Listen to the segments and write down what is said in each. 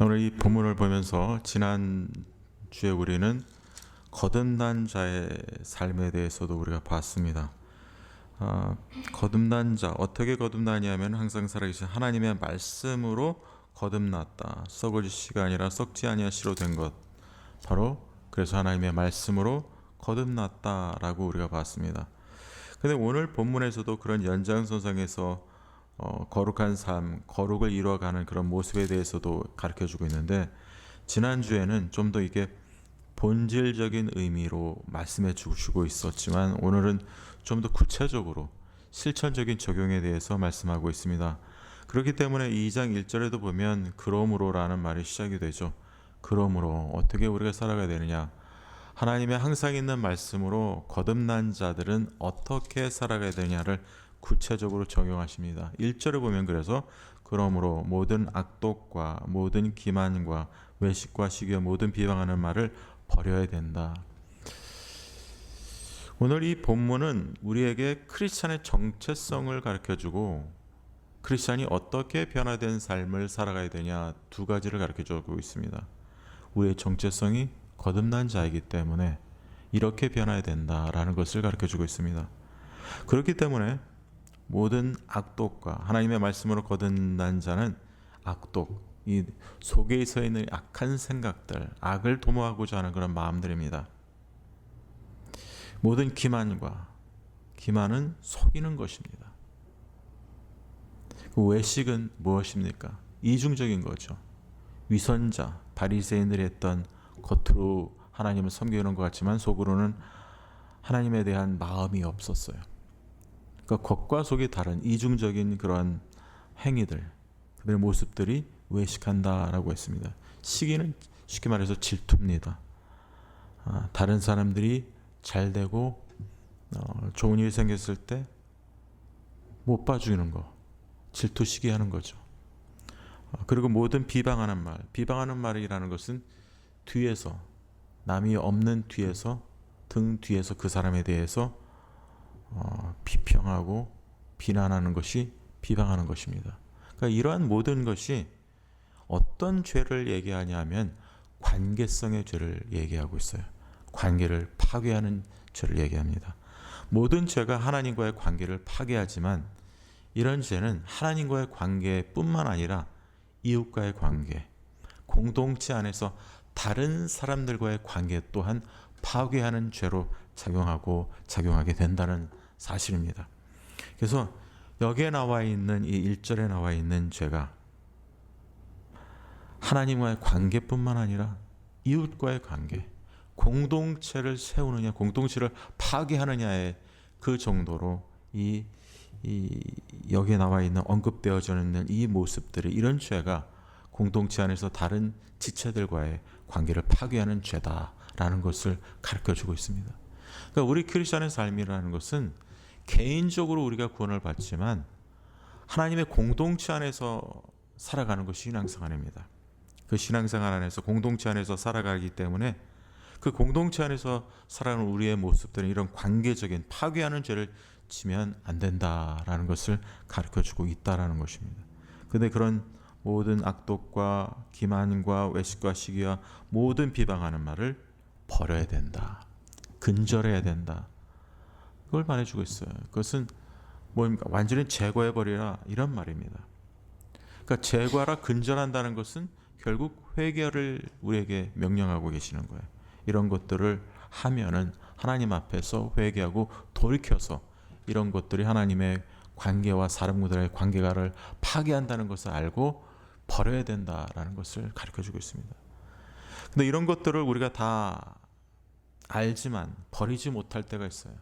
오늘 이 본문을 보면서 지난 주에 우리는 거듭난 자의 삶에 대해서도 우리가 봤습니다. 거듭난 자, 어떻게 거듭나냐면 항상 살아계신 하나님의 말씀으로 거듭났다. 썩어질 시가 아니라 썩지 아니하시로 된 것. 바로 그래서 하나님의 말씀으로 거듭났다라고 우리가 봤습니다. 근데 오늘 본문에서도 그런 연장선상에서 거룩한 삶, 거룩을 이루어가는 그런 모습에 대해서도 가르쳐주고 있는데, 지난주에는 좀 더 이게 본질적인 의미로 말씀해 주고 있었지만 오늘은 좀 더 구체적으로 실천적인 적용에 대해서 말씀하고 있습니다. 그렇기 때문에 2장 1절에도 보면 그러므로라는 말이 시작이 되죠. 그러므로 어떻게 우리가 살아가야 되느냐, 하나님의 항상 있는 말씀으로 거듭난 자들은 어떻게 살아가야 되냐를 구체적으로 적용하십니다. 1절에 보면 그래서 그러므로 모든 악독과 모든 기만과 외식과 시기와 모든 비방하는 말을 버려야 된다. 오늘 이 본문은 우리에게 크리스찬의 정체성을 가르쳐주고 크리스찬이 어떻게 변화된 삶을 살아가야 되냐 두 가지를 가르쳐주고 있습니다. 우리의 정체성이 거듭난 자이기 때문에 이렇게 변화해야 된다라는 것을 가르쳐주고 있습니다. 그렇기 때문에 모든 악독과 하나님의 말씀으로 거듭난 자는 악독, 이 속에 서 있는 악한 생각들, 악을 도모하고자 하는 그런 마음들입니다. 모든 기만은 속이는 것입니다. 그 외식은 무엇입니까? 이중적인 거죠. 위선자, 바리새인들이 했던 겉으로 하나님을 섬기는 것 같지만 속으로는 하나님에 대한 마음이 없었어요. 그러니까 겉과 속이 다른 이중적인 그런 행위들, 그들의 모습들이 외식한다라고 했습니다. 시기는 쉽게 말해서 질투입니다. 다른 사람들이 잘 되고 좋은 일이 생겼을 때 못 봐주는 거, 질투 시기하는 거죠. 그리고 모든 비방하는 말이라는 것은 뒤에서, 남이 없는 뒤에서, 등 뒤에서 그 사람에 대해서 비평하고 비난하는 것이 비방하는 것입니다. 그러니까 이러한 모든 것이 어떤 죄를 얘기하냐면 관계성의 죄를 얘기하고 있어요. 관계를 파괴하는 죄를 얘기합니다. 모든 죄가 하나님과의 관계를 파괴하지만 이런 죄는 하나님과의 관계뿐만 아니라 이웃과의 관계, 공동체 안에서 다른 사람들과의 관계 또한 파괴하는 죄로 작용하게 된다는 사실입니다. 그래서 여기에 나와 있는 이 1절에 나와 있는 죄가 하나님과의 관계뿐만 아니라 이웃과의 관계, 공동체를 세우느냐, 공동체를 파괴하느냐의 그 정도로 여기에 나와 있는 언급되어져 있는 이 모습들이, 이런 죄가 공동체 안에서 다른 지체들과의 관계를 파괴하는 죄다라는 것을 가르쳐주고 있습니다. 그러니까 우리 크리스천의 삶이라는 것은 개인적으로 우리가 구원을 받지만 하나님의 공동체 안에서 살아가는 것이 신앙생활입니다. 그 신앙생활 안에서 공동체 안에서 살아가기 때문에 그 공동체 안에서 살아가는 우리의 모습들은 이런 관계적인 파괴하는 죄를 지면 안 된다라는 것을 가르쳐주고 있다라는 것입니다. 그런데 그런 모든 악독과 기만과 외식과 시기와 모든 비방하는 말을 버려야 된다. 근절해야 된다. 그걸 말해주고 있어요. 그것은 뭡니까? 완전히 제거해버리라, 이런 말입니다. 그러니까 제거하라, 근절한다는 것은 결국 회개를 우리에게 명령하고 계시는 거예요. 이런 것들을 하면은 하나님 앞에서 회개하고 돌이켜서 이런 것들이 하나님의 관계와 사람들의 관계가를 파괴한다는 것을 알고 버려야 된다라는 것을 가르쳐주고 있습니다. 근데 이런 것들을 우리가 다 알지만 버리지 못할 때가 있어요.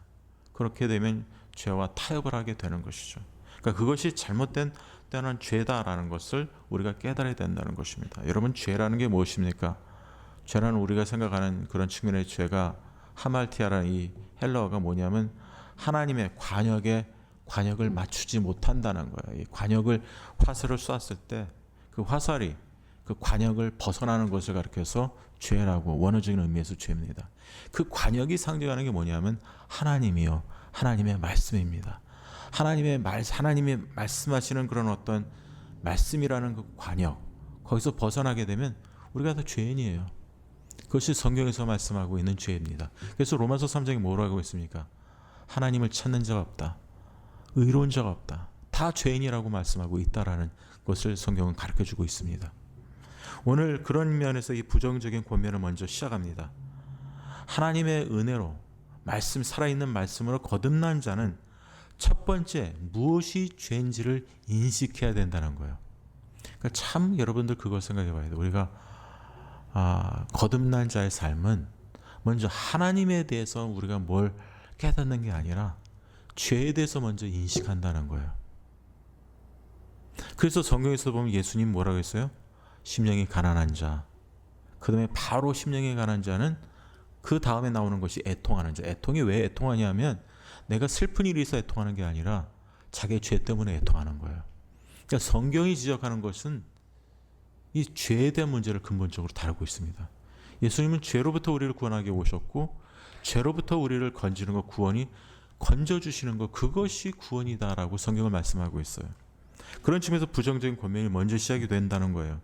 그렇게 되면 죄와 타협을 하게 되는 것이죠. 그러니까 그것이 잘못된 때는 죄다라는 것을 우리가 깨달아야 된다는 것입니다. 여러분, 죄라는 게 무엇입니까? 죄라는 우리가 생각하는 그런 측면의 죄가, 하말티아라는 이 헬라어가 뭐냐면 하나님의 관역을 맞추지 못한다는 거예요. 이 관역을, 화살을 쐈을 때 그 화살이 그 관역을 벗어나는 것을 가리켜서 죄라고, 원어적인 의미에서 죄입니다. 그 관역이 상징하는 게 뭐냐면 하나님이요, 하나님의 말씀입니다. 하나님이 말씀하시는 그런 어떤 말씀이라는 그 관역, 거기서 벗어나게 되면 우리가 다 죄인이에요. 그것이 성경에서 말씀하고 있는 죄입니다. 그래서 로마서 3장에 뭐라고 했습니까? 하나님을 찾는 자가 없다. 의로운 자가 없다. 다 죄인이라고 말씀하고 있다라는 것을 성경은 가르쳐주고 있습니다. 오늘 그런 면에서 이 부정적인 권면을 먼저 시작합니다. 하나님의 은혜로 말씀, 살아있는 말씀으로 거듭난 자는 첫 번째 무엇이 죄인지를 인식해야 된다는 거예요. 그러니까 참 여러분들 그걸 생각해 봐야 돼요. 우리가 거듭난 자의 삶은 먼저 하나님에 대해서 우리가 뭘 깨닫는 게 아니라 죄에 대해서 먼저 인식한다는 거예요. 그래서 성경에서 보면 예수님 뭐라고 했어요? 심령이 가난한 자, 그 다음에 바로 심령이 가난한 자는 그 다음에 나오는 것이 애통하는 자. 애통이 왜 애통하냐면 내가 슬픈 일이 있어 애통하는 게 아니라 자기의 죄 때문에 애통하는 거예요. 그러니까 성경이 지적하는 것은 이 죄에 대한 문제를 근본적으로 다루고 있습니다. 예수님은 죄로부터 우리를 구원하게 오셨고 죄로부터 우리를 건지는 것, 구원이 건져주시는 것, 그것이 구원이다라고 성경을 말씀하고 있어요. 그런 측면에서 부정적인 권면이 먼저 시작이 된다는 거예요.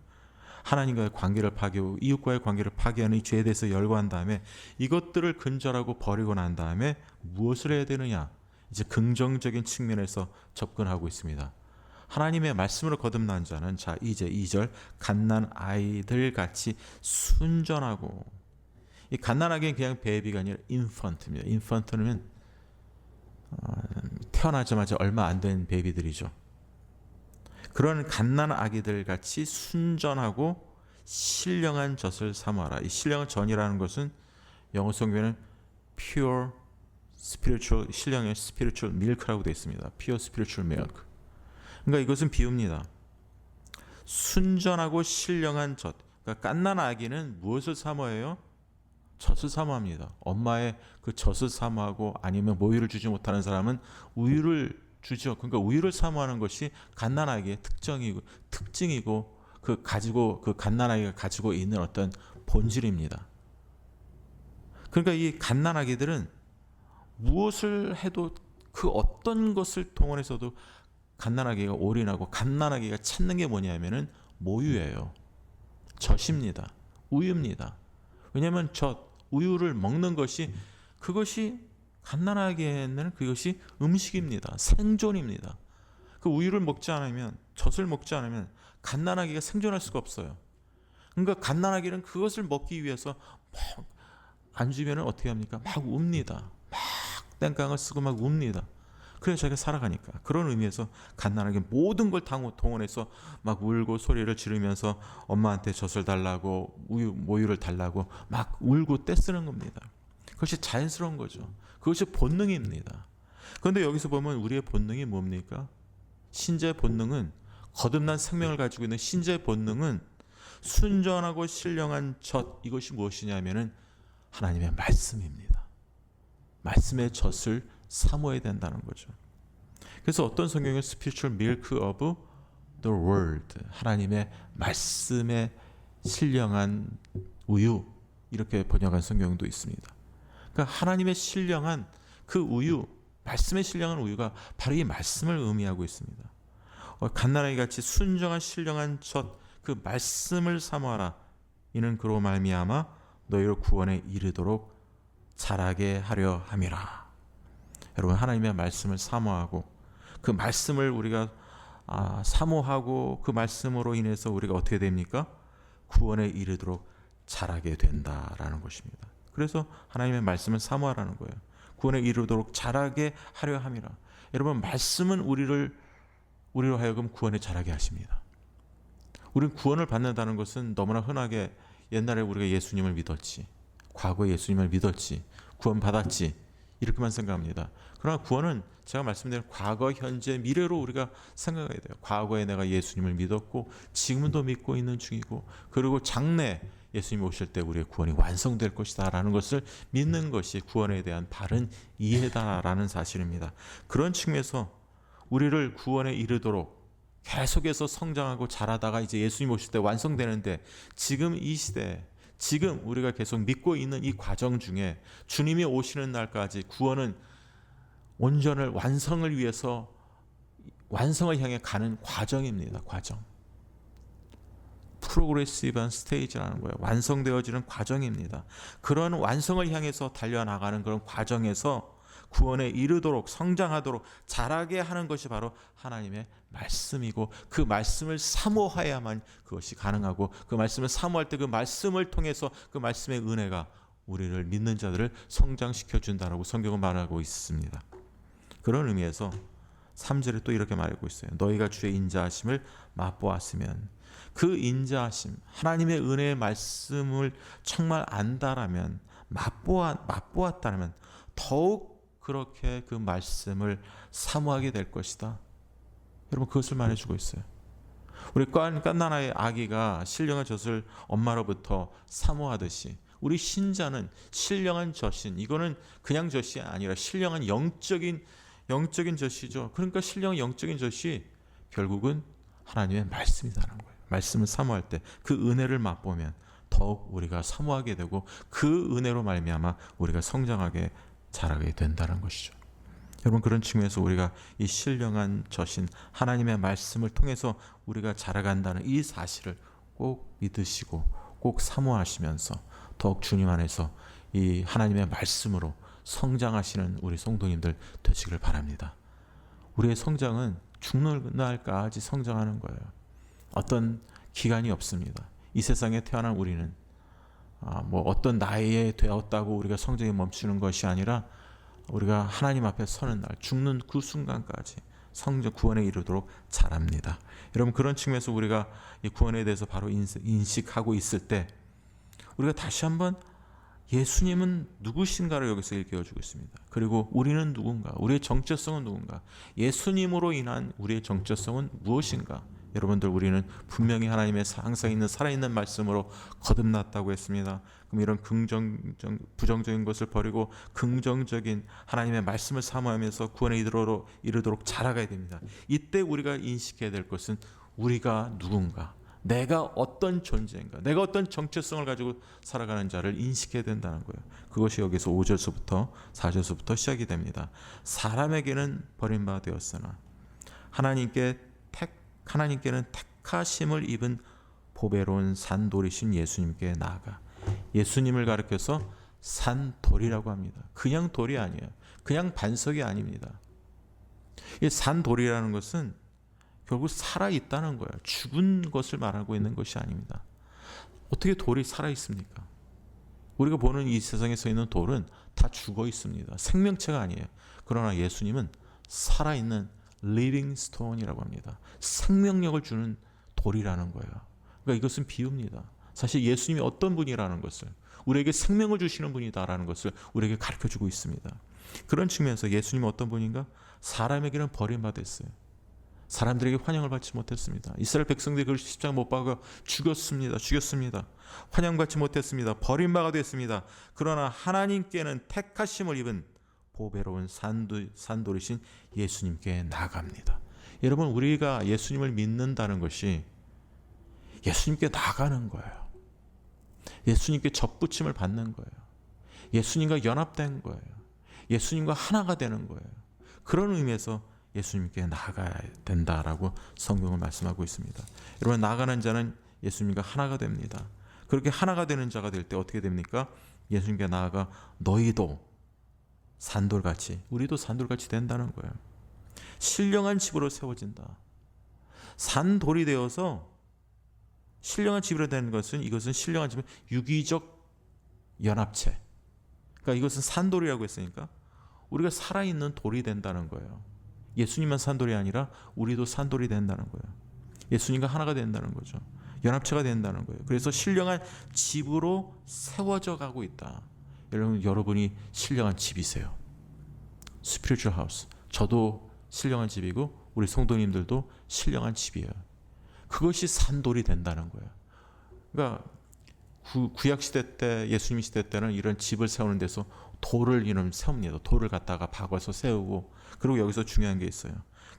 하나님과의 관계를 파괴하고 이웃과의 관계를 파괴하는 이 죄에 대해서 열거한 다음에 이것들을 근절하고 버리고 난 다음에 무엇을 해야 되느냐? 이제 긍정적인 측면에서 접근하고 있습니다. 하나님의 말씀으로 거듭난 자는 자 이제 2절 갓난 아이들 같이 순전하고, 이 갓난아기는 그냥 베이비가 아니라 인펀트입니다. 인펀트는 태어나자마자 얼마 안 된 베이비들이죠. 그런 갓난 아기들 같이 순전하고 신령한 젖을 사모하라. 이 신령한 전이라는 것은 영어 성경에는 pure spiritual, 신령의 spiritual milk라고 되어 있습니다. pure spiritual milk. 그러니까 이것은 비유입니다. 순전하고 신령한 젖. 그러니까 갓난 아기는 무엇을 사모해요? 젖을 사모합니다. 엄마의 그 젖을 사모하고, 아니면 모유를 주지 못하는 사람은 우유를 주죠. 그러니까 우유를 사모하는 것이 갓난아기의 특징이고 그 갓난아기가 가지고 있는 어떤 본질입니다. 그러니까 이 갓난아기들은 무엇을 해도 그 어떤 것을 통해서도 갓난아기가 올인하고, 갓난아기가 찾는 게 뭐냐면은 모유예요. 젖입니다. 우유입니다. 왜냐하면 우유를 먹는 것이, 그것이 갓난아기에는 그것이 음식입니다. 생존입니다. 그 우유를 먹지 않으면, 젖을 먹지 않으면 갓난아기가 생존할 수가 없어요. 그러니까 갓난아기는 그것을 먹기 위해서 막 안 주면 어떻게 합니까? 막 웁니다. 막 땡깡을 쓰고 막 웁니다. 그래서 자기가 살아가니까. 그런 의미에서 갓난아기 모든 걸 동원해서 막 울고 소리를 지르면서 엄마한테 젖을 달라고, 모유를 달라고 막 울고 떼쓰는 겁니다. 그것이 자연스러운 거죠. 그것이 본능입니다. 그런데 여기서 보면 우리의 본능이 뭡니까? 신자의 본능은, 거듭난 생명을 가지고 있는 신자의 본능은 순전하고 신령한 젖, 이것이 무엇이냐면은 하나님의 말씀입니다. 말씀의 젖을 사모해야 된다는 거죠. 그래서 어떤 성경에 spiritual milk of the word, 하나님의 말씀의 신령한 우유, 이렇게 번역한 성경도 있습니다. 그러니까 하나님의 신령한 그 우유, 말씀의 신령한 우유가 바로 이 말씀을 의미하고 있습니다. 갓난아기 같이 순정한 신령한 젖, 그 말씀을 사모하라. 이는 그로 말미암아 너희를 구원에 이르도록 자라게 하려 함이라. 여러분, 하나님의 말씀을 사모하고 그 말씀을 우리가 사모하고 그 말씀으로 인해서 우리가 어떻게 됩니까? 구원에 이르도록 자라게 된다라는 것입니다. 그래서 하나님의 말씀을 사모하라는 거예요. 구원에 이르도록 자라게 하려 함이라. 여러분, 말씀은 우리로 하여금 구원에 자라게 하십니다. 우리는 구원을 받는다는 것은 너무나 흔하게 옛날에 우리가 예수님을 믿었지, 과거에 예수님을 믿었지, 구원 받았지, 이렇게만 생각합니다. 그러나 구원은 제가 말씀드린 과거, 현재, 미래로 우리가 생각해야 돼요. 과거에 내가 예수님을 믿었고 지금도 믿고 있는 중이고, 그리고 장래 예수님이 오실 때 우리의 구원이 완성될 것이다 라는 것을 믿는 것이 구원에 대한 바른 이해다라는 사실입니다. 그런 측면에서 우리를 구원에 이르도록 계속해서 성장하고 자라다가 이제 예수님 오실 때 완성되는데, 지금 이 시대, 지금 우리가 계속 믿고 있는 이 과정 중에 주님이 오시는 날까지 구원은 온전을, 완성을 위해서 완성을 향해 가는 과정입니다. 과정. 프로그레시브한 스테이지라는 거예요. 완성되어지는 과정입니다. 그런 완성을 향해서 달려나가는 그런 과정에서 구원에 이르도록 성장하도록 자라게 하는 것이 바로 하나님의 말씀이고, 그 말씀을 사모해야만 그것이 가능하고, 그 말씀을 사모할 때 그 말씀을 통해서 그 말씀의 은혜가 우리를 믿는 자들을 성장시켜 준다라고 성경은 말하고 있습니다. 그런 의미에서 3절에 또 이렇게 말하고 있어요. 너희가 주의 인자하심을 맛보았으면, 그 인자하심, 하나님의 은혜의 말씀을 정말 안다라면, 맛보았다면 더욱 그렇게 그 말씀을 사모하게 될 것이다. 여러분, 그것을 말해주고 있어요. 우리 갓난아의 아기가 신령한 젖을 엄마로부터 사모하듯이 우리 신자는 신령한 젖인, 이거는 그냥 젖이 아니라 신령한 영적인 젖이죠. 그러니까 신령한 영적인 젖이 결국은 하나님의 말씀이라는 거예요. 말씀을 사모할 때 그 은혜를 맛보면 더욱 우리가 사모하게 되고, 그 은혜로 말미암아 우리가 성장하게 자라게 된다는 것이죠. 여러분, 그런 측면에서 우리가 이 신령한 젖인 하나님의 말씀을 통해서 우리가 자라간다는 이 사실을 꼭 믿으시고 꼭 사모하시면서 더욱 주님 안에서 이 하나님의 말씀으로 성장하시는 우리 성도님들 되시길 바랍니다. 우리의 성장은 죽는 날까지 성장하는 거예요. 어떤 기간이 없습니다. 이 세상에 태어난 우리는 어떤 나이에 되었다고 우리가 성장이 멈추는 것이 아니라, 우리가 하나님 앞에 서는 날, 죽는 그 순간까지 성장 구원에 이르도록 자랍니다. 여러분, 그런 측면에서 우리가 이 구원에 대해서 바로 인식하고 있을 때 우리가 다시 한번 예수님은 누구신가를 여기서 일깨워주고 있습니다. 그리고 우리는 누군가, 우리의 정체성은 누군가, 예수님으로 인한 우리의 정체성은 무엇인가. 여러분들, 우리는 분명히 하나님의 항상 있는 살아있는 말씀으로 거듭났다고 했습니다. 그럼 이런 부정적인 것을 버리고 긍정적인 하나님의 말씀을 사모하면서 구원에 이르도록 자라가야 됩니다. 이때 우리가 인식해야 될 것은 우리가 누군가, 내가 어떤 존재인가, 내가 어떤 정체성을 가지고 살아가는 자를 인식해야 된다는 거예요. 그것이 여기서 5절서부터 4절서부터 시작이 됩니다. 사람에게는 버림받아 되었으나 하나님께는 택하심을 입은 보배로운 산돌이신 예수님께 나아가. 예수님을 가리켜서 산돌이라고 합니다. 그냥 돌이 아니에요. 그냥 반석이 아닙니다. 이 산돌이라는 것은 결국 살아있다는 거예요. 죽은 것을 말하고 있는 것이 아닙니다. 어떻게 돌이 살아있습니까? 우리가 보는 이 세상에 서 있는 돌은 다 죽어 있습니다. 생명체가 아니에요. 그러나 예수님은 살아있는 living stone이라고 합니다. 생명력을 주는 돌이라는 거예요. 그러니까 이것은 비유입니다. 사실 예수님이 어떤 분이라는 것을, 우리에게 생명을 주시는 분이다라는 것을 우리에게 가르쳐주고 있습니다. 그런 측면에서 예수님은 어떤 분인가? 사람에게는 버림받았어요. 사람들에게 환영을 받지 못했습니다. 이스라엘 백성들이 그를 십자가 못 박아 죽였습니다. 환영받지 못했습니다. 버림받아 됐습니다. 그러나 하나님께는 택하심을 입은 보배로운 산돌이신 예수님께 나아갑니다. 여러분, 우리가 예수님을 믿는다는 것이 예수님께 나가는 거예요. 예수님께 접붙임을 받는 거예요. 예수님과 연합된 거예요. 예수님과 하나가 되는 거예요. 그런 의미에서 예수님께 나아가야 된다라고 성경을 말씀하고 있습니다. 여러분, 나아가는 자는 예수님과 하나가 됩니다. 그렇게 하나가 되는 자가 될 때 어떻게 됩니까? 예수님께 나아가 너희도 산돌같이, 우리도 산돌같이 된다는 거예요. 신령한 집으로 세워진다. 산돌이 되어서 신령한 집으로 되는 것은, 이것은 신령한 집은 유기적 연합체. 그러니까 이것은 산돌이라고 했으니까 우리가 살아있는 돌이 된다는 거예요. 예수님만 산돌이 아니라 우리도 산돌이 된다는 거예요. 예수님과 하나가 된다는 거죠. 연합체가 된다는 거예요. 그래서 신령한 집으로 세워져 가고 있다. 여러분이 신령한 집이세요. 스피리추얼 하우스. 저도 신령한 집이고 우리 성도님들도 신령한 집이에요. 그것이 산돌이 된다는 거예요. 그러니까 구약 시대 때, 예수님 시대 때는 이런 집을 세우는 데서 돌을 세웁니다. 돌을 갖다가 박아서 세우고, 그리고 여기서 중요한 게 있어요.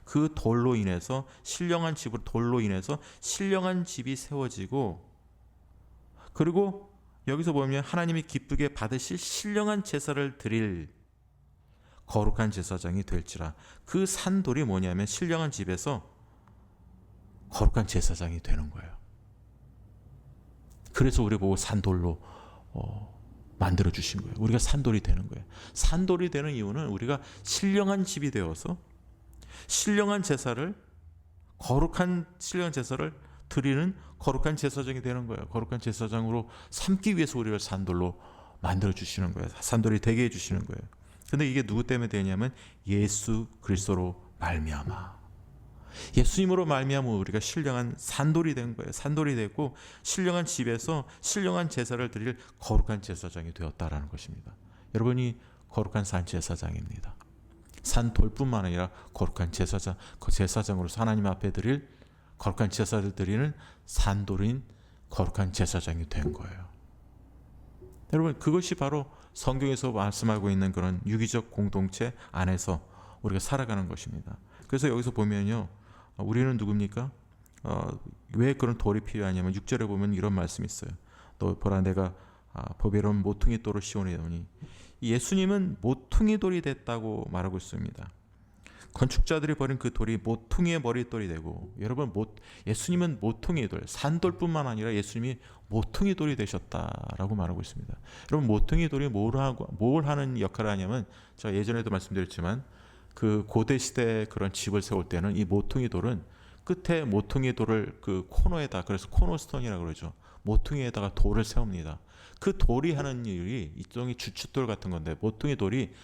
그 돌로 인해서 신령한 집이 세워지고, 그리고 여기서 보면 하나님이 기쁘게 받으실 신령한 제사를 드릴 거룩한 제사장이 될지라. 그 산돌이 뭐냐면 신령한 집에서 거룩한 제사장이 되는 거예요. 그래서 우리 보고 산돌로 만들어 주신 거예요. 우리가 산돌이 되는 거예요. 산돌이 되는 이유는 우리가 신령한 집이 되어서 신령한 제사를 거룩한 신령한 제사를 드리는 거룩한 제사장이 되는 거예요. 거룩한 제사장으로 삼기 위해서 우리를 산돌로 만들어 주시는 거예요. 산돌이 되게 해 주시는 거예요. 근데 이게 누구 때문에 되냐면 예수 그리스도로 말미암아. 예수님으로 말미암아 우리가 신령한 산돌이 된 거예요. 산돌이 됐고 신령한 집에서 신령한 제사를 드릴 거룩한 제사장이 되었다라는 것입니다. 여러분이 거룩한 산 제사장입니다. 산돌뿐만 아니라 거룩한 제사장, 그 제사장으로서 하나님 앞에 드릴 거룩한 제사를 드리는 산돌인 거룩한 제사장이 된 거예요. 여러분, 그것이 바로 성경에서 말씀하고 있는 그런 유기적 공동체 안에서 우리가 살아가는 것입니다. 그래서 여기서 보면요, 우리는 누굽니까? 왜 그런 돌이 필요하냐면 6절에 보면 이런 말씀이 있어요. 너 보라, 내가 보배로운 모퉁이 돌을 씌우노니. 예수님은 모퉁이 돌이 됐다고 말하고 있습니다. 건축자들이 버린 그 돌이 모퉁이의 머릿돌이 되고, 여러분, 예수님은 모퉁이 돌, 산돌뿐만 아니라 예수님이 모퉁이 돌이 되셨다라고 말하고 있습니다. 여러분, 모퉁이 돌이 뭘 하는 역할을 하냐면, 제가 예전에도 말씀드렸지만 그 고대 시대에 그런 집을 세울 때는 이 모퉁이 돌은 끝에 모퉁이 돌을 그 코너에다, 그래서 코너스톤이라고 그러죠. 모퉁이에다가 돌을 세웁니다. 그 돌이 하는 일이 일종의 주춧돌 같은 건데, 모퉁이 돌이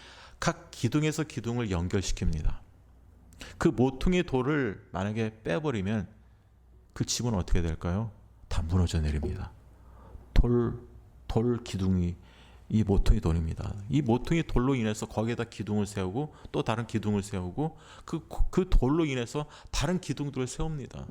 각 기둥에서 기둥을 연결시킵니다. 그 모퉁이 돌을 만약에 빼버리면 그 집은 어떻게 될까요? 다 무너져 내립니다. 돌 기둥이 이 모퉁이 돌입니다. 이 모퉁이 돌로 인해서 거기에다 기둥을 세우고 또 다른 기둥을 세우고 그 돌로 인해서 다른 기둥들을 세웁니다.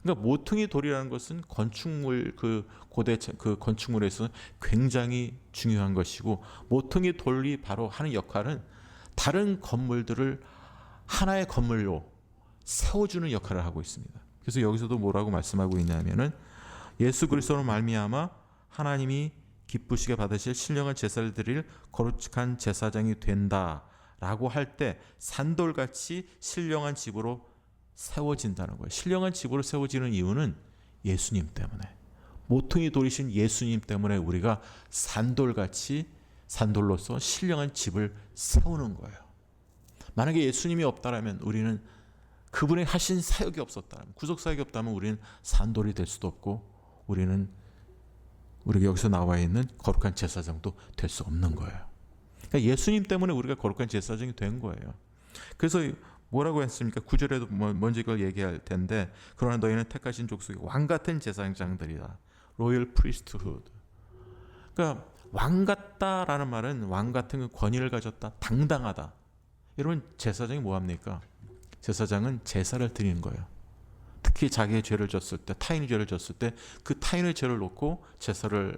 그러니까 모퉁이 돌이라는 것은 건축물, 그 고대 그 건축물에서 굉장히 중요한 것이고, 모퉁이 돌이 바로 하는 역할은 다른 건물들을 하나의 건물로 세워주는 역할을 하고 있습니다. 그래서 여기서도 뭐라고 말씀하고 있냐면은 예수 그리스도로 말미암아 하나님이 기쁘시게 받으실 신령한 제사를 드릴 거룩한 제사장이 된다라고 할 때 산돌같이 신령한 집으로 세워진다는 거예요. 신령한 집으로 세워지는 이유는 예수님 때문에, 모퉁이 돌이신 예수님 때문에 우리가 산돌같이, 산돌로서 신령한 집을 세우는 거예요. 만약에 예수님이 없다라면, 우리는 그분의 하신 사역이 없었다면, 구속 사역이 없다면 우리는 산돌이 될 수도 없고, 우리가 여기서 나와 있는 거룩한 제사장도 될 수 없는 거예요. 그러니까 예수님 때문에 우리가 거룩한 제사장이 된 거예요. 그래서 뭐라고 했습니까? 9절에도 먼저 이걸 얘기할 텐데, 그러나 너희는 택하신 족속이 왕 같은 제사장들이다. 로열 프리스트후드. 그러니까 왕 같다라는 말은 왕 같은 권위를 가졌다, 당당하다. 여러분, 제사장이 뭐합니까? 제사장은 제사를 드리는 거예요. 특히 자기의 죄를 졌을 때, 타인의 죄를 졌을 때 그 타인의 죄를 놓고 제사를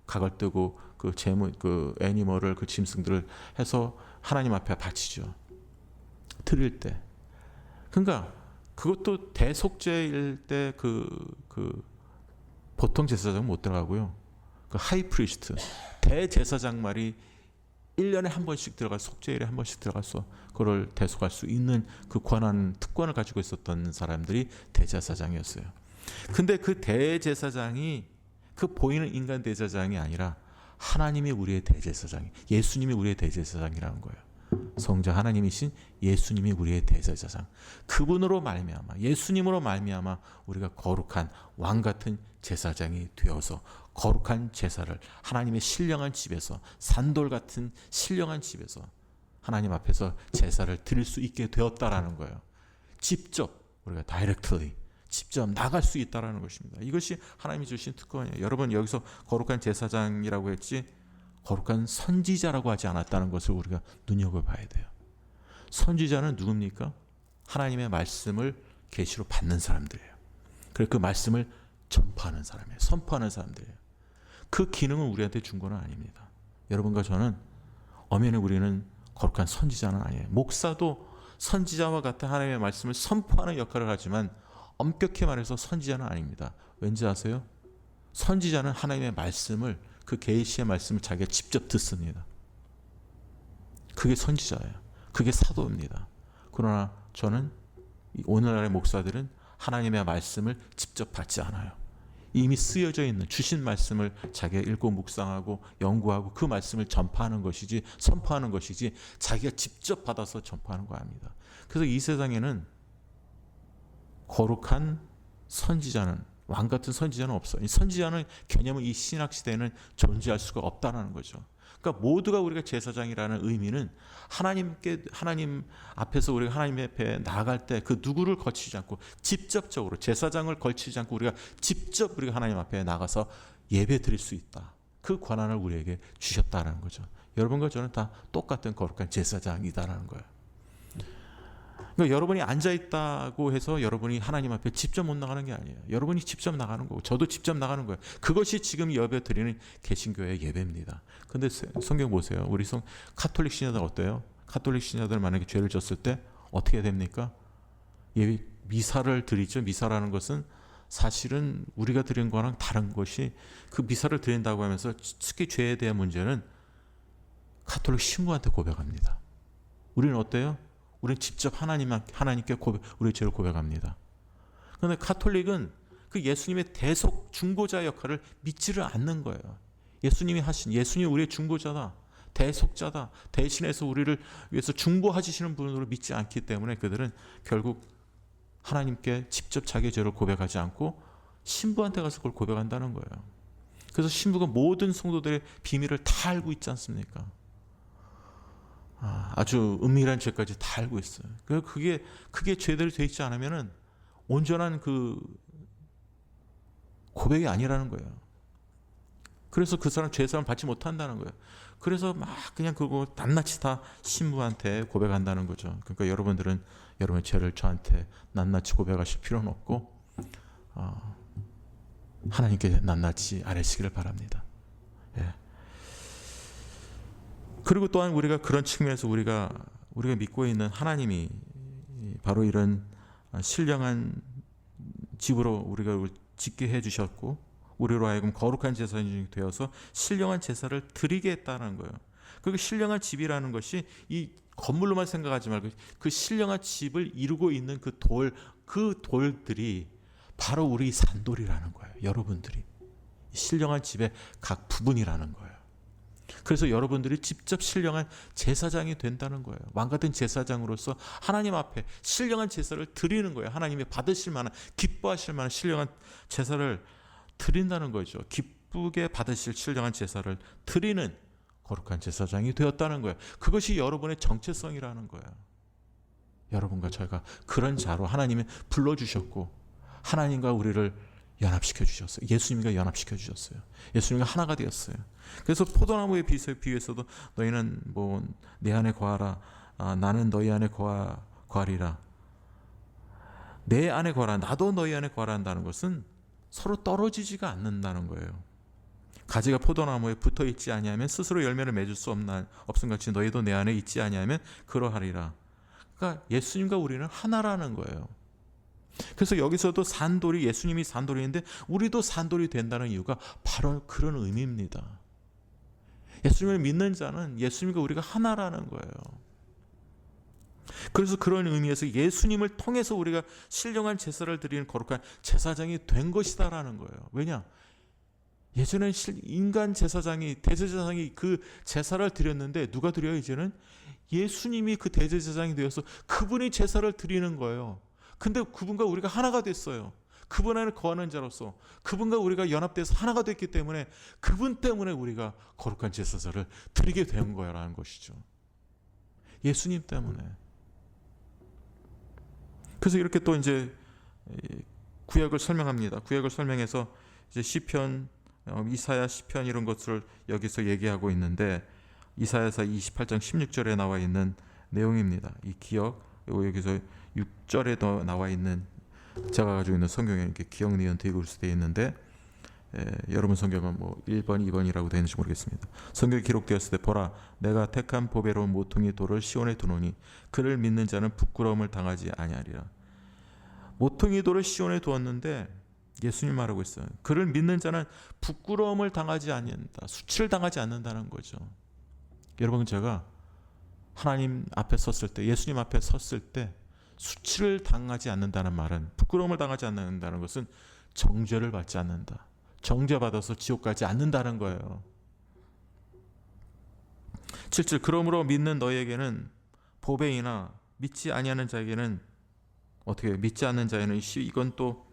각을 뜨고 그 제물, 그 애니멀을, 그 짐승들을 해서 하나님 앞에 바치죠. 드릴 때. 그러니까 그것도 대속죄일 때 보통 제사장은 못 들어가고요. 그 하이프리스트, 대제사장 말이 1년에 한 번씩 들어갈, 속죄일에 한 번씩 들어가서 그걸 대속할 수 있는 그 권한, 특권을 가지고 있었던 사람들이 대제사장이었어요. 근데 그 대제사장이 그 보이는 인간 대제사장이 아니라 하나님이 우리의 대제사장이, 예수님이 우리의 대제사장이라는 거예요. 성자 하나님이신 예수님이 우리의 대제사장. 그분으로 말미암아, 예수님으로 말미암아 우리가 거룩한 왕 같은 제사장이 되어서 거룩한 제사를 하나님의 신령한 집에서, 산돌 같은 신령한 집에서 하나님 앞에서 제사를 드릴 수 있게 되었다라는 거예요. 직접 우리가 directly 직접 나갈 수 있다라는 것입니다. 이것이 하나님이 주신 특권이에요. 여러분, 여기서 거룩한 제사장이라고 했지 거룩한 선지자라고 하지 않았다는 것을 우리가 눈여겨봐야 돼요. 선지자는 누굽니까? 하나님의 말씀을 계시로 받는 사람들이에요. 그리고 그 말씀을 전파하는 사람이에요. 선포하는 사람들이에요. 그 기능을 우리한테 준 건 아닙니다. 여러분과 저는 엄연히 우리는 거룩한 선지자는 아니에요. 목사도 선지자와 같은 하나님의 말씀을 선포하는 역할을 하지만 엄격히 말해서 선지자는 아닙니다. 왠지 아세요? 선지자는 하나님의 말씀을, 그 계시의 말씀을 자기가 직접 듣습니다. 그게 선지자예요. 그게 사도입니다. 그러나 저는, 오늘날의 목사들은 하나님의 말씀을 직접 받지 않아요. 이미 쓰여져 있는 주신 말씀을 자기가 읽고 묵상하고 연구하고 그 말씀을 전파하는 것이지, 선포하는 것이지, 자기가 직접 받아서 전파하는 거 아닙니다. 그래서 이 세상에는 거룩한 선지자는, 왕 같은 선지자는 없어요. 이 선지자는 개념은 이 신학 시대에는 존재할 수가 없다는 거죠. 그러니까 모두가 우리가 제사장이라는 의미는 하나님 앞에서 우리가 하나님 앞에 나아갈 때 그 누구를 거치지 않고 직접적으로 제사장을 걸치지 않고 우리가 직접 우리가 하나님 앞에 나가서 예배 드릴 수 있다. 그 권한을 우리에게 주셨다는 거죠. 여러분과 저는 다 똑같은 거룩한 제사장이다라는 거예요. 그러니까 여러분이 앉아있다고 해서 여러분이 하나님 앞에 직접 못 나가는 게 아니에요. 여러분이 직접 나가는 거고 저도 직접 나가는 거예요. 그것이 지금 예배 드리는 개신교의 예배입니다. 근데 성경 보세요. 우리 카톨릭 신자들 어때요? 카톨릭 신자들 만약에 죄를 졌을 때 어떻게 됩니까? 예배 미사를 드리죠. 미사라는 것은 사실은 우리가 드린 거랑 다른 것이, 그 미사를 드린다고 하면서 특히 죄에 대한 문제는 카톨릭 신부한테 고백합니다. 우리는 어때요? 우리는 직접 하나님께 우리의 죄를 고백합니다. 그런데 카톨릭은 그 예수님의 대속 중보자 역할을 믿지를 않는 거예요. 예수님 우리의 중보자다, 대속자다, 대신해서 우리를 위해서 중보하시는 분으로 믿지 않기 때문에 그들은 결국 하나님께 직접 자기의 죄를 고백하지 않고 신부한테 가서 그걸 고백한다는 거예요. 그래서 신부가 모든 성도들의 비밀을 다 알고 있지 않습니까? 아주 은밀한 죄까지 다 알고 있어요. 그게 죄대로 되어 있지 않으면은 온전한 그 고백이 아니라는 거예요. 그래서 그 사람 죄사함을 받지 못한다는 거예요. 그래서 막 그냥 그거 낱낱이 다 신부한테 고백한다는 거죠. 그러니까 여러분들은 여러분의 죄를 저한테 낱낱이 고백하실 필요는 없고 하나님께 낱낱이 아뢰시기를 바랍니다. 예. 그리고 또한 우리가 그런 측면에서 우리가 믿고 있는 하나님이 바로 이런 신령한 집으로 우리가 짓게 해주셨고 우리로 하여금 거룩한 제사장이 되어서 신령한 제사를 드리게 했다는 거예요. 그 신령한 집이라는 것이 이 건물로만 생각하지 말고 그 신령한 집을 이루고 있는 그 돌들이 바로 우리 산돌이라는 거예요. 여러분들이 신령한 집의 각 부분이라는 거예요. 그래서 여러분들이 직접 신령한 제사장이 된다는 거예요. 왕같은 제사장으로서 하나님 앞에 신령한 제사를 드리는 거예요. 하나님이 받으실 만한, 기뻐하실 만한 신령한 제사를 드린다는 거죠. 기쁘게 받으실 신령한 제사를 드리는 거룩한 제사장이 되었다는 거예요. 그것이 여러분의 정체성이라는 거예요. 여러분과 저희가 그런 자로 하나님이 불러주셨고 하나님과 우리를 연합시켜 주셨어요. 예수님과 연합시켜 주셨어요. 예수님과 하나가 되었어요. 그래서 포도나무의 비유에서도 너희는 뭐 내 안에 거하라, 나는 너희 안에 거하리라, 내 안에 거하라, 나도 너희 안에 거하라 한다는 것은 서로 떨어지지가 않는다는 거예요. 가지가 포도나무에 붙어 있지 아니하면 스스로 열매를 맺을 수 없음 같이 너희도 내 안에 있지 아니하면 그러하리라. 그러니까 예수님과 우리는 하나라는 거예요. 그래서 여기서도 산돌이, 예수님이 산돌이인데 우리도 산돌이 된다는 이유가 바로 그런 의미입니다. 예수님을 믿는 자는 예수님과 우리가 하나라는 거예요. 그래서 그런 의미에서 예수님을 통해서 우리가 신령한 제사를 드리는 거룩한 제사장이 된 것이다라는 거예요. 왜냐? 예전엔 인간 제사장이, 대제사장이 그 제사를 드렸는데 누가 드려요? 이제는 예수님이 그 대제사장이 되어서 그분이 제사를 드리는 거예요. 근데 그분과 우리가 하나가 됐어요. 그분 안에 거하는 자로서 그분과 우리가 연합돼서 하나가 됐기 때문에 그분 때문에 우리가 거룩한 제사를 드리게 된 거라는 것이죠. 예수님 때문에. 그래서 이렇게 또 이제 구약을 설명합니다. 구약을 설명해서 이제 시편, 이사야 시편 이런 것을 여기서 얘기하고 있는데 이사야서 28장 16절에 나와 있는 내용입니다. 이 기억, 여기서 6절에 나와 있는, 제가 가지고 있는 성경에 이렇게 기억, 니은, 디귿으로 되어 있는데 여러분 성경은 뭐 1번, 2번이라고 되어 있는지 모르겠습니다. 성경에 기록되었을 때 보라, 내가 택한 보배로운 모퉁이 돌을 시온에 두노니 그를 믿는 자는 부끄러움을 당하지 아니하리라. 모퉁이 돌을 시온에 두었는데 예수님 말하고 있어요. 그를 믿는 자는 부끄러움을 당하지 않는다. 수치를 당하지 않는다는 거죠. 여러분, 제가 하나님 앞에 섰을 때, 예수님 앞에 섰을 때 수치를 당하지 않는다는 말은, 부끄러움을 당하지 않는다는 것은 정죄를 받지 않는다. 정죄받아서 지옥 가지 않는다는 거예요. 7절 그러므로 믿는 너희에게는 보배이나 믿지 아니하는 자에게는 어떻게 믿지 않는 자에는 이건 또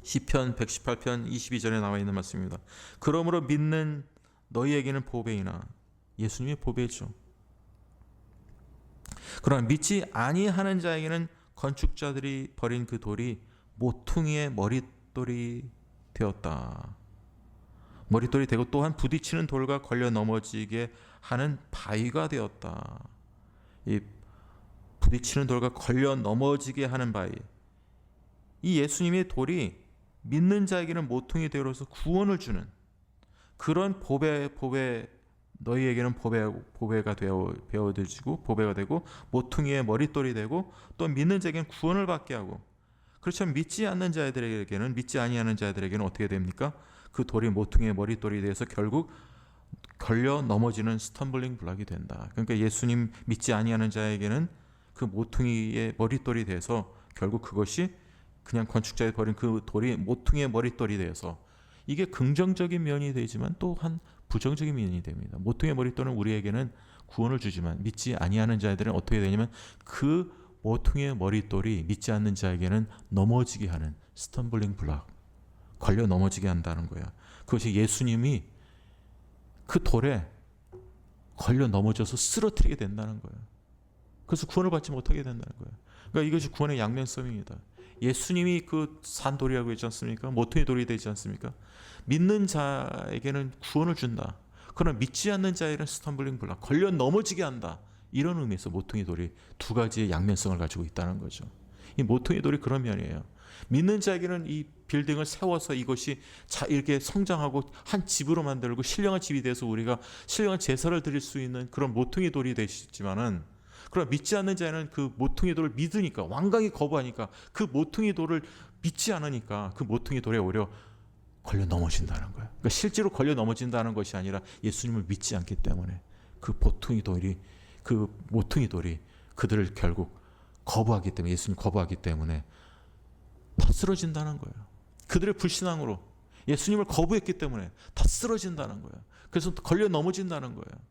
시편 118편 22절에 나와 있는 말씀입니다. 그러므로 믿는 너희에게는 보배이나 예수님의 보배죠. 그러나 믿지 아니하는 자에게는 건축자들이 버린 그 돌이 모퉁이의 머릿돌이 되었다. 머릿돌이 되고 또한 부딪히는 돌과 걸려 넘어지게 하는 바위가 되었다. 이 부딪히는 돌과 걸려 넘어지게 하는 바위. 이 예수님의 돌이 믿는 자에게는 모퉁이 되어서 구원을 주는 그런 보배 너희에게는 보배가 되어지고 보배가 되고 모퉁이의 머릿돌이 되고 또 믿는 자에게는 구원을 받게 하고 그렇지만 믿지 않는 자들에게는 믿지 아니하는 자들에게는 어떻게 됩니까? 그 돌이 모퉁이의 머릿돌이 돼서 결국 걸려 넘어지는 스텀블링 블락이 된다. 그러니까 예수님 믿지 아니하는 자에게는 그 모퉁이의 머릿돌이 돼서 결국 그것이 그냥 건축자에 버린 그 돌이 모퉁이의 머릿돌이 돼서 이게 긍정적인 면이 되지만 또한 부정적인 면이 됩니다. 모퉁이의 머릿돌은 우리에게는 구원을 주지만 믿지 아니하는 자들은 어떻게 되냐면 그 모퉁이의 머릿돌이 믿지 않는 자에게는 넘어지게 하는 스텀블링 블락, 걸려 넘어지게 한다는 거예요. 그것이 예수님이 그 돌에 걸려 넘어져서 쓰러뜨리게 된다는 거예요. 그래서 구원을 받지 못하게 된다는 거예요. 그러니까 이것이 구원의 양면성입니다. 예수님이 그 산돌이라고 했지 않습니까? 모퉁이 돌이 되지 않습니까? 믿는 자에게는 구원을 준다. 그러나 믿지 않는 자에게는 스텀블링 블락, 걸려 넘어지게 한다. 이런 의미에서 모퉁이 돌이 두 가지의 양면성을 가지고 있다는 거죠. 이 모퉁이 돌이 그런 면이에요. 믿는 자에게는 이 빌딩을 세워서 이것이 이렇게 성장하고 한 집으로 만들고 신령한 집이 돼서 우리가 신령한 제사를 드릴 수 있는 그런 모퉁이 돌이 되시지만은 그러나 믿지 않는 자는 그 모퉁이 돌을 믿으니까 완강히 거부하니까 그 모퉁이 돌을 믿지 않으니까 그 모퉁이 돌에 오히려 걸려 넘어진다는 거예요. 그러니까 실제로 걸려 넘어진다는 것이 아니라 예수님을 믿지 않기 때문에 그 모퉁이 돌이 그들을 결국 거부하기 때문에 예수님 거부하기 때문에 다 쓰러진다는 거예요. 그들의 불신앙으로 예수님을 거부했기 때문에 다 쓰러진다는 거예요. 그래서 걸려 넘어진다는 거예요.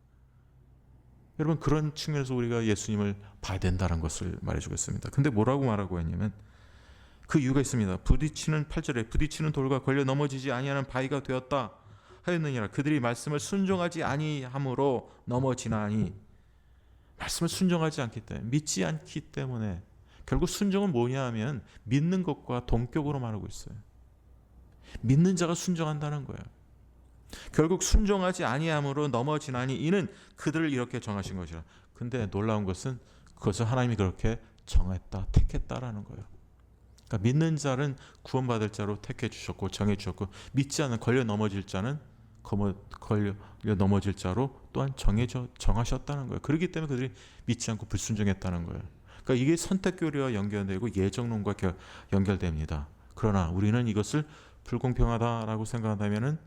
여러분 그런 측면에서 우리가 예수님을 봐야 된다는 것을 말해주고 있습니다. 근데 뭐라고 말하고 했냐면 그 이유가 있습니다. 8절에 부딪히는 돌과 걸려 넘어지지 아니하는 바위가 되었다 하였느니라. 그들이 말씀을 순종하지 아니함으로 넘어지나니 말씀을 순종하지 않기 때문에 믿지 않기 때문에 결국 순종은 뭐냐 하면 믿는 것과 동격으로 말하고 있어요. 믿는 자가 순종한다는 거예요. 결국 순종하지 아니함으로 넘어지나니 이는 그들을 이렇게 정하신 것이라. 근데 놀라운 것은 그것을 하나님이 그렇게 정했다, 택했다라는 거예요. 그러니까 믿는 자는 구원받을 자로 택해 주셨고 정해 주셨고 믿지 않는 걸려 넘어질 자는 걸려 넘어질 자로 또한 정하셨다는 거예요. 그렇기 때문에 그들이 믿지 않고 불순종했다는 거예요. 그러니까 이게 선택교리와 연결되고 예정론과 연결됩니다. 그러나 우리는 이것을 불공평하다라고 생각한다면은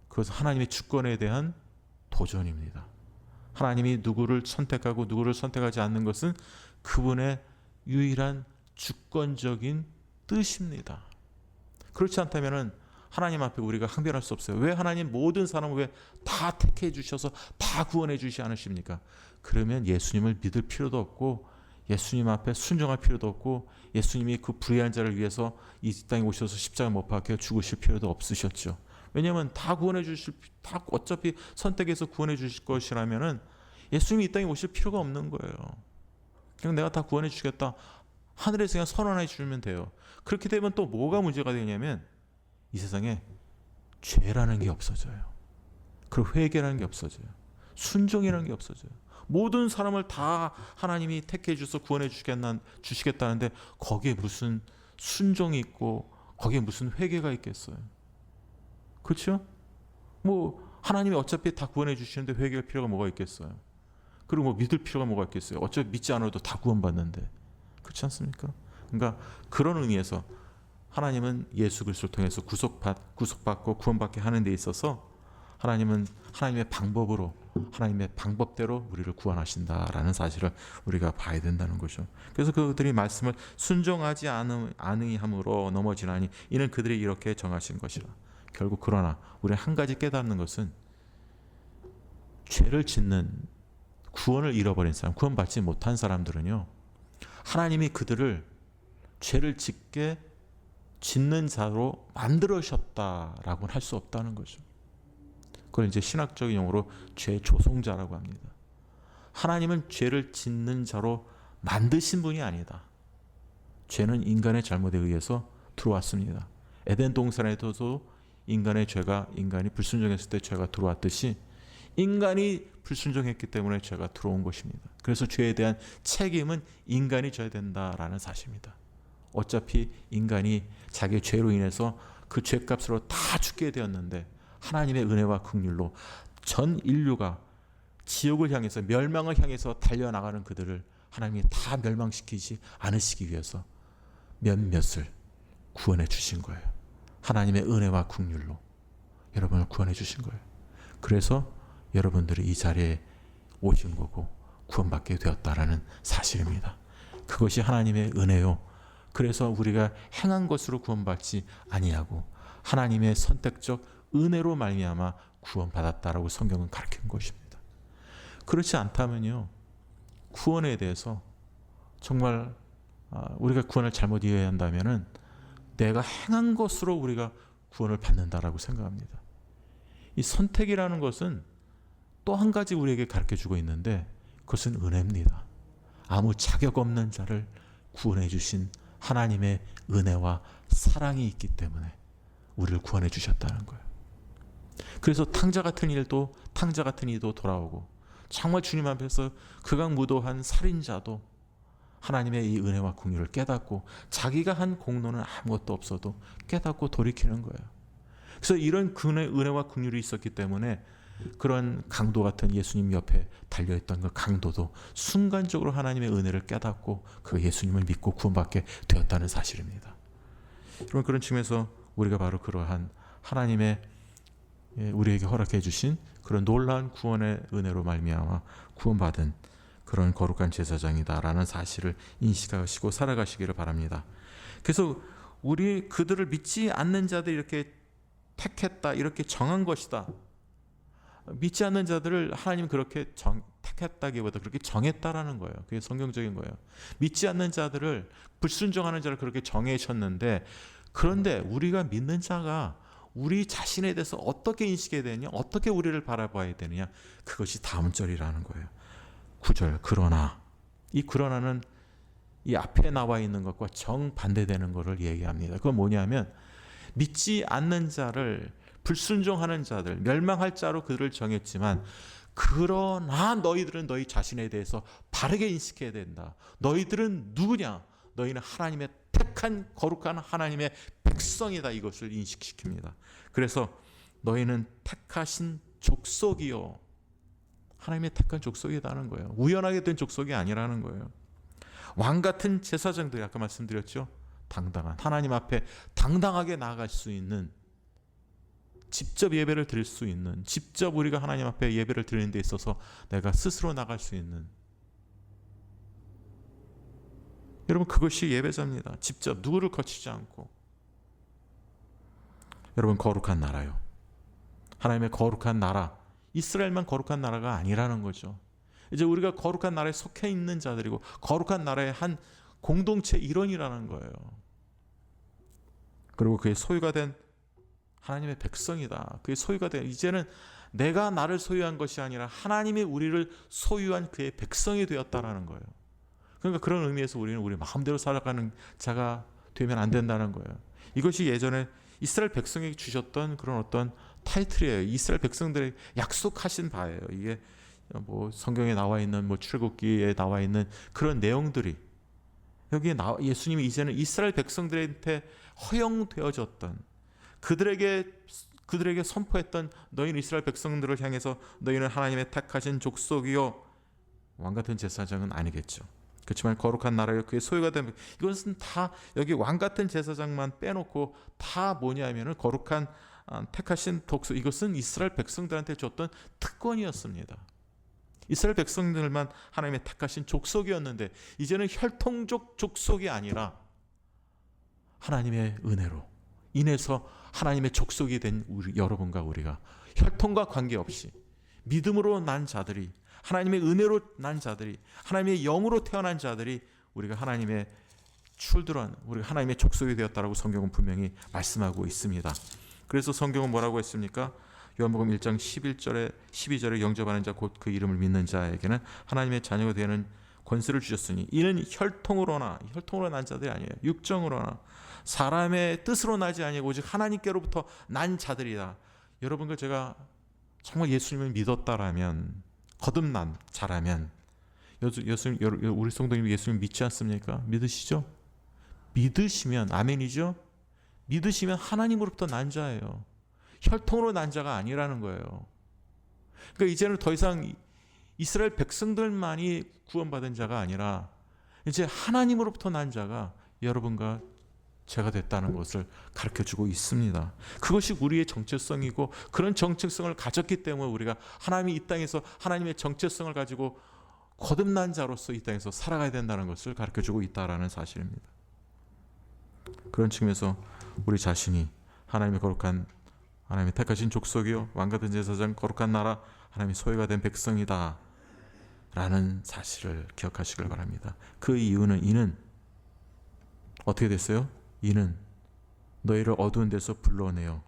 그것은 하나님의 주권에 대한 도전입니다. 하나님이 누구를 선택하고 누구를 선택하지 않는 것은 그분의 유일한 주권적인 뜻입니다. 그렇지 않다면은 하나님 앞에 우리가 항변할 수 없어요. 왜 하나님 모든 사람을 왜 다 택해 주셔서 다 구원해 주시지 않으십니까? 그러면 예수님을 믿을 필요도 없고 예수님 앞에 순종할 필요도 없고 예수님이 그 불의한 자를 위해서 이 땅에 오셔서 십자가 못 박혀 죽으실 필요도 없으셨죠. 왜냐하면 다 어차피 선택해서 구원해 주실 것이라면은 예수님이 이 땅에 오실 필요가 없는 거예요. 그냥 내가 다 구원해 주겠다. 하늘에서 그냥 선언해 주면 돼요. 그렇게 되면 또 뭐가 문제가 되냐면 이 세상에 죄라는 게 없어져요. 그리고 회개라는 게 없어져요. 순종이라는 게 없어져요. 모든 사람을 다 하나님이 택해 주셔서 구원해 주시겠다는데 거기에 무슨 순종이 있고 거기에 무슨 회개가 있겠어요. 그렇죠? 뭐 하나님이 어차피 다 구원해 주시는데 회개할 필요가 뭐가 있겠어요? 그리고 뭐 믿을 필요가 뭐가 있겠어요? 어차피 믿지 않아도 다 구원받는데. 그렇지 않습니까? 그러니까 그런 의미에서 하나님은 예수 그리스도를 통해서 구속받고 구원받게 하는 데 있어서 하나님은 하나님의 방법으로 하나님의 방법대로 우리를 구원하신다라는 사실을 우리가 봐야 된다는 거죠. 그래서 그들이 말씀을 순종하지 않으함으로 넘어지나니 이는 그들이 이렇게 정하신 것이라. 결국 그러나 우리는 한 가지 깨닫는 것은 죄를 짓는, 구원을 잃어버린 사람, 구원받지 못한 사람들은요, 하나님이 그들을 죄를 짓는 자로 만들으셨다라고는 할 수 없다는 거죠. 그걸 이제 신학적인 용어로 죄 조성자라고 합니다. 하나님은 죄를 짓는 자로 만드신 분이 아니다. 죄는 인간의 잘못에 의해서 들어왔습니다. 에덴 동산에도 인간이 불순종했을 때 죄가 들어왔듯이 인간이 불순종했기 때문에 죄가 들어온 것입니다. 그래서 죄에 대한 책임은 인간이 져야 된다라는 사실입니다. 어차피 인간이 자기의 죄로 인해서 그 죄값으로 다 죽게 되었는데 하나님의 은혜와 긍휼로 전 인류가 지옥을 향해서, 멸망을 향해서 달려나가는 그들을 하나님이 다 멸망시키지 않으시기 위해서 몇몇을 구원해 주신 거예요. 하나님의 은혜와 긍휼로 여러분을 구원해 주신 거예요. 그래서 여러분들이 이 자리에 오신 거고 구원받게 되었다라는 사실입니다. 그것이 하나님의 은혜요. 그래서 우리가 행한 것으로 구원받지 아니하고 하나님의 선택적 은혜로 말미암아 구원받았다라고 성경은 가르치는 것입니다. 그렇지 않다면요, 구원에 대해서 정말 우리가 구원을 잘못 이해한다면은 내가 행한 것으로 우리가 구원을 받는다라고 생각합니다. 이 선택이라는 것은 또 한 가지 우리에게 가르쳐주고 있는데 그것은 은혜입니다. 아무 자격 없는 자를 구원해 주신 하나님의 은혜와 사랑이 있기 때문에 우리를 구원해 주셨다는 거예요. 그래서 탕자 같은 이도 돌아오고, 정말 주님 앞에서 극악무도한 살인자도 하나님의 이 은혜와 긍휼을 깨닫고 자기가 한 공로는 아무것도 없어도 깨닫고 돌이키는 거예요. 그래서 이런 은혜와 긍휼이 있었기 때문에 그런 강도 같은 예수님 옆에 달려있던 그 강도도 순간적으로 하나님의 은혜를 깨닫고 그 예수님을 믿고 구원받게 되었다는 사실입니다. 여러분, 그런 측면에서 우리가 바로 그러한 하나님의 우리에게 허락해 주신 그런 놀라운 구원의 은혜로 말미암아 구원받은 그런 거룩한 제사장이다라는 사실을 인식하시고 살아가시기를 바랍니다. 그래서 그들을 믿지 않는 자들이 이렇게 택했다, 이렇게 정한 것이다. 믿지 않는 자들을 하나님 그렇게 택했다기보다 그렇게 정했다라는 거예요. 그게 성경적인 거예요. 믿지 않는 자들을, 불순종하는 자를 그렇게 정해셨는데, 그런데 우리가 믿는 자가 우리 자신에 대해서 어떻게 인식해야 되느냐, 어떻게 우리를 바라봐야 되느냐, 그것이 다음 절이라는 거예요. 9절, 그러나. 이 그러나는 이 앞에 나와 있는 것과 정반대되는 것을 얘기합니다. 그건 뭐냐면, 믿지 않는 자를, 불순종하는 자들, 멸망할 자로 그들을 정했지만, 그러나 너희들은 너희 자신에 대해서 바르게 인식해야 된다. 너희들은 누구냐? 너희는 하나님의 택한 거룩한 하나님의 백성이다. 이것을 인식시킵니다. 그래서 너희는 택하신 족속이요. 하나님의 택한 족속이라는 거예요. 우연하게 된 족속이 아니라는 거예요. 왕 같은 제사장들이, 아까 말씀드렸죠. 당당한, 하나님 앞에 당당하게 나아갈 수 있는, 직접 예배를 드릴 수 있는, 직접 우리가 하나님 앞에 예배를 드리는 데 있어서 내가 스스로 나갈 수 있는, 여러분, 그것이 예배자입니다. 직접 누구를 거치지 않고. 여러분, 거룩한 나라요. 하나님의 거룩한 나라, 이스라엘만 거룩한 나라가 아니라는 거죠. 이제 우리가 거룩한 나라에 속해 있는 자들이고 거룩한 나라의 한 공동체 일원이라는 거예요. 그리고 그의 소유가 된 하나님의 백성이다. 그의 소유가 된, 이제는 내가 나를 소유한 것이 아니라 하나님이 우리를 소유한 그의 백성이 되었다라는 거예요. 그러니까 그런 의미에서 우리는 우리 마음대로 살아가는 자가 되면 안 된다는 거예요. 이것이 예전에 이스라엘 백성에게 주셨던 그런 어떤 타이틀이에요. 이스라엘 백성들에게 약속하신 바예요. 이게 뭐 성경에 나와 있는, 뭐 출애굽기에 나와 있는 그런 내용들이 여기에 예수님이 이제는 이스라엘 백성들한테 허용되어졌던, 그들에게 선포했던, 너희는 이스라엘 백성들을 향해서 너희는 하나님의 택하신 족속이요, 왕 같은 제사장은 아니겠죠. 그렇지만 거룩한 나라요, 그의 소유가 된, 이것은 다 여기 왕 같은 제사장만 빼놓고 다 뭐냐면은 거룩한 택하신 독소, 이것은 이스라엘 백성들한테 줬던 특권이었습니다. 이스라엘 백성들만 하나님의 택하신 족속이었는데 이제는 혈통적 족속이 아니라 하나님의 은혜로 인해서 하나님의 족속이 된 우리 여러분과 우리가 혈통과 관계없이 믿음으로 난 자들이, 하나님의 은혜로 난 자들이, 하나님의 영으로 태어난 자들이 우리가 하나님의 출들한, 우리가 하나님의 족속이 되었다라고 성경은 분명히 말씀하고 있습니다. 그래서 성경은 뭐라고 했습니까? 요한복음 1장 11절에 12절에 영접하는 자 곧 그 이름을 믿는 자에게는 하나님의 자녀가 되는 권세를 주셨으니 이는 혈통으로 난 자들이 아니에요. 육정으로나 사람의 뜻으로 나지 아니고 오직 하나님께로부터 난 자들이다. 여러분과 제가 정말 예수님을 믿었다라면, 거듭난 자라면, 우리 성도님 예수님 믿지 않습니까? 믿으시죠? 믿으시면, 아멘이죠? 믿으시면 하나님으로부터 난 자예요. 혈통으로 난 자가 아니라는 거예요. 그러니까 이제는 더 이상 이스라엘 백성들만이 구원받은 자가 아니라 이제 하나님으로부터 난 자가 여러분과 제가 됐다는 것을 가르쳐주고 있습니다. 그것이 우리의 정체성이고, 그런 정체성을 가졌기 때문에 우리가 하나님이 이 땅에서 하나님의 정체성을 가지고 거듭난 자로서 이 땅에서 살아가야 된다는 것을 가르쳐주고 있다는 사실입니다. 그런 측면에서 우리 자신이 하나님의 거룩한, 하나님의 택하신 족속이요 왕같은 제사장, 거룩한 나라, 하나님의 소유가 된 백성이다 라는 사실을 기억하시길 바랍니다. 그 이유는, 이는 어떻게 됐어요? 이는 너희를 어두운 데서 불러내어,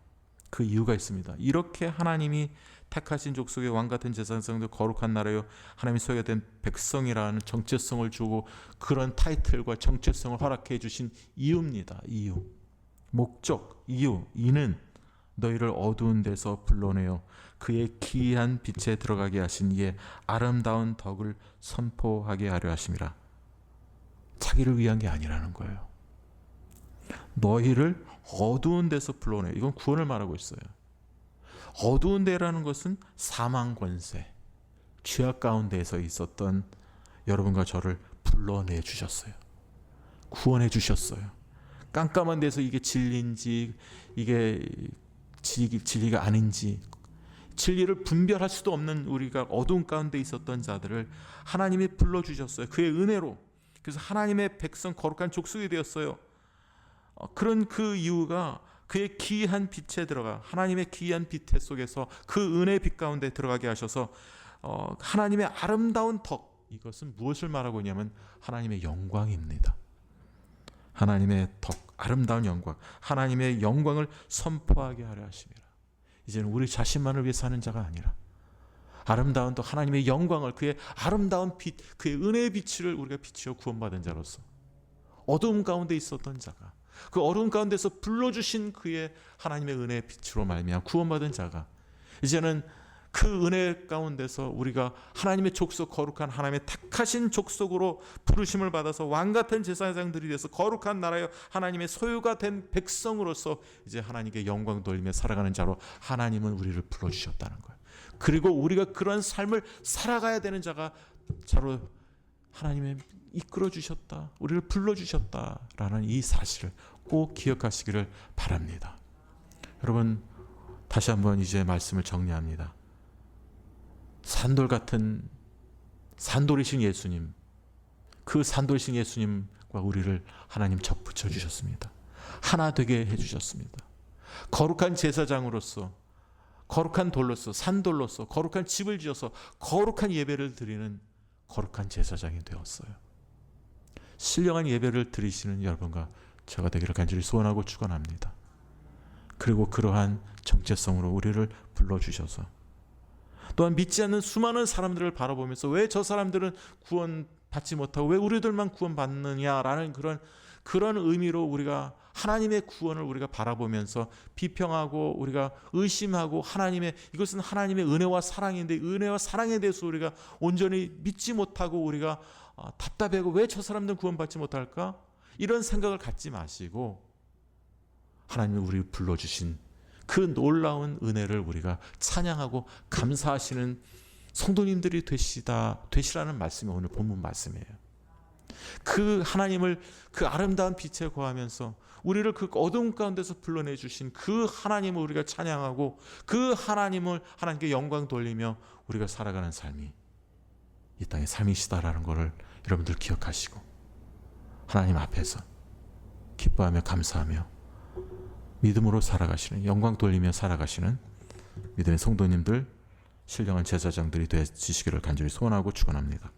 그 이유가 있습니다. 이렇게 하나님이 택하신 족속의 왕같은 제사장들, 거룩한 나라요 하나님의 소유가 된 백성이라는 정체성을 주고 그런 타이틀과 정체성을 허락해 주신 이유입니다. 이유, 목적, 이유. 이는 너희를 어두운 데서 불러내어 그의 기이한 빛에 들어가게 하신 이의 아름다운 덕을 선포하게 하려 하심이라. 자기를 위한 게 아니라는 거예요. 너희를 어두운 데서 불러내. 이건 구원을 말하고 있어요. 어두운 데라는 것은 사망 권세, 죄악 가운데에서 있었던 여러분과 저를 불러내 주셨어요. 구원해 주셨어요. 깜깜한 데서 이게 진리인지 이게 진리가 아닌지, 진리를 분별할 수도 없는 우리가 어두운 가운데 있었던 자들을 하나님이 불러주셨어요. 그의 은혜로. 그래서 하나님의 백성, 거룩한 족속이 되었어요. 그런 그 이유가 그의 기이한 빛에 들어가, 하나님의 기이한 빛 속에서 그 은혜의 빛 가운데 들어가게 하셔서 하나님의 아름다운 덕, 이것은 무엇을 말하고 있냐면 하나님의 영광입니다. 하나님의 덕, 아름다운 영광, 하나님의 영광을 선포하게 하려 하심이라. 이제는 우리 자신만을 위해 사는 자가 아니라 아름다운 덕, 하나님의 영광을, 그의 아름다운 빛, 그의 은혜의 빛을 우리가 비추어 구원받은 자로서, 어두움 가운데 있었던 자가 그 어두움 가운데서 불러주신 그의 하나님의 은혜의 빛으로 말미암아 구원받은 자가 이제는 그 은혜 가운데서 우리가 하나님의 족속, 거룩한 하나님의 택하신 족속으로 부르심을 받아서 왕같은 제사장들이 돼서 거룩한 나라여 하나님의 소유가 된 백성으로서 이제 하나님께 영광 돌리며 살아가는 자로 하나님은 우리를 불러주셨다는 거예요. 그리고 우리가 그런 삶을 살아가야 되는 자가 자로 하나님의 이끌어 주셨다, 우리를 불러 주셨다라는 이 사실을 꼭 기억하시기를 바랍니다. 여러분, 다시 한번 이제 말씀을 정리합니다. 산돌 같은 산돌이신 예수님, 그 산돌이신 예수님과 우리를 하나님 접붙여 주셨습니다. 하나 되게 해주셨습니다. 거룩한 제사장으로서, 거룩한 돌로서, 산돌로서 거룩한 집을 지어서 거룩한 예배를 드리는 거룩한 제사장이 되었어요. 신령한 예배를 드리시는 여러분과 제가 되기를 간절히 소원하고 축원합니다. 그리고 그러한 정체성으로 우리를 불러주셔서 또한 믿지 않는 수많은 사람들을 바라보면서 왜 저 사람들은 구원받지 못하고 왜 우리들만 구원받느냐라는 그런 의미로 우리가 하나님의 구원을 우리가 바라보면서 비평하고 우리가 의심하고 이것은 하나님의 은혜와 사랑인데 은혜와 사랑에 대해서 우리가 온전히 믿지 못하고 우리가 답답해하고 왜 저 사람들은 구원받지 못할까? 이런 생각을 갖지 마시고 하나님이 우리를 불러주신 그 놀라운 은혜를 우리가 찬양하고 감사하시는 성도님들이 되시라는 말씀이 오늘 본문 말씀이에요. 그 하나님을 그 아름다운 빛에 거하면서 우리를 그 어두움 가운데서 불러내 주신 그 하나님을 우리가 찬양하고 그 하나님을 하나님께 영광 돌리며 우리가 살아가는 삶이 이 땅의 삶이시다라는 것을 여러분들 기억하시고 하나님 앞에서 기뻐하며 감사하며 믿음으로 살아가시는, 영광 돌리며 살아가시는 믿음의 성도님들, 신령한 제사장들이 되시기를 간절히 소원하고 축원합니다.